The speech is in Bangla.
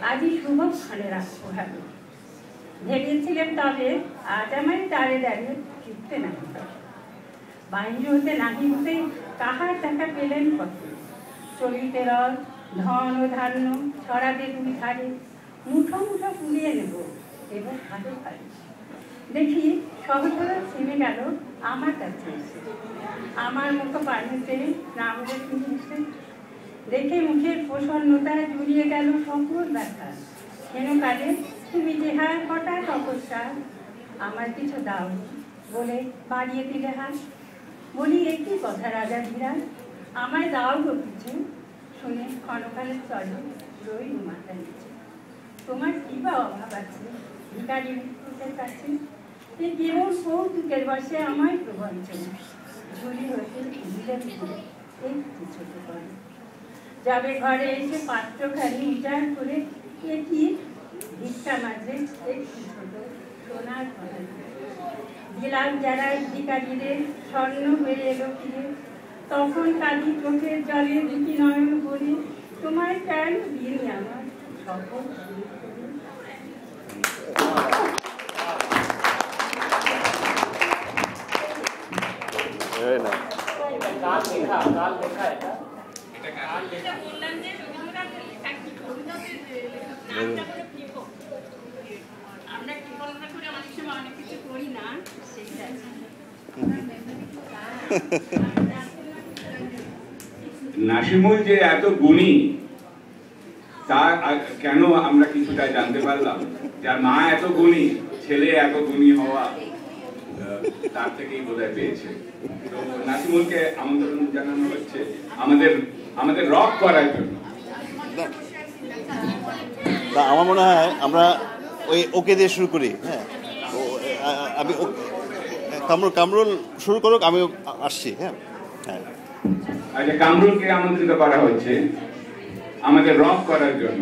আজই শুভক্ষণে রাখবো ভালো। ভেবেছিলেন তবে আজ আমায় দাঁড়ে দাঁড়িয়ে ফিরতে না হতো। বাইরে হতে নাহি হতে কাহার দেখা পেলেন কত। চলিতে রথ ধন ও ধান্য ছড়াবে দুই ধারে, মুঠো মুঠো পুড়িয়ে নেব এবার হাতে পারি। দেখি সহজরা থেমে গেল আমার কাছে এসে, আমার মুখ পানিতে নাম রেখে দেখে মুখের প্রসন্নতা জুড়িয়ে গেল সকল ব্যথা। কেন কালে তুমি যে হার হঠাৎ অকস্মাৎ আমার কিছু দাও বলে বাড়িয়ে দিলে হাত। বলি একই কথা রাজা ধীরা, আমায় দাও গো কিছু। শুনে ক্ষণকালের চলে রইল মাথা নিচে। তোমার কি বা অভাব আছে ভিখারি ভিক্ষুকের কাছে? এই কেমন কৌতুকের বসে আমায় প্রবঞ্চন, ঝুলি হতে দিলে একটু ছোট করে। যাবে ঘরে এসে পাত্রখানি উজাড় করে, এ কি ভিক্ষা মাঝে একটু ছোট সোনার ঘরে দিলাম যারা ভিখারিদের স্বর্ণ হয়ে এলো ফিরে। তখন কাঁদি চোখের জলে দুটি নয়ন করে, তোমায় কেন দিন আমার সকল নাসিমুল যে এত গুণী তা কেন আমরা কিছুটা জানতে পারলাম। যার মা এত গুণী, ছেলে এত গুণী হওয়া তার থেকেই বোধহয় পেয়েছে। তো নাসিমুলকে আমন্ত্রণ জানানো হচ্ছে আমাদের রক করার জন্য। আমার মনে হয় আমরা ওকে দিয়ে শুরু করি। হ্যাঁ, আমি কামরুল শুরু করুক, আমি আসছি। হ্যাঁ হ্যাঁ, আচ্ছা, কামরুলকে আমন্ত্রিত করা হচ্ছে আমাদের রক করার জন্য।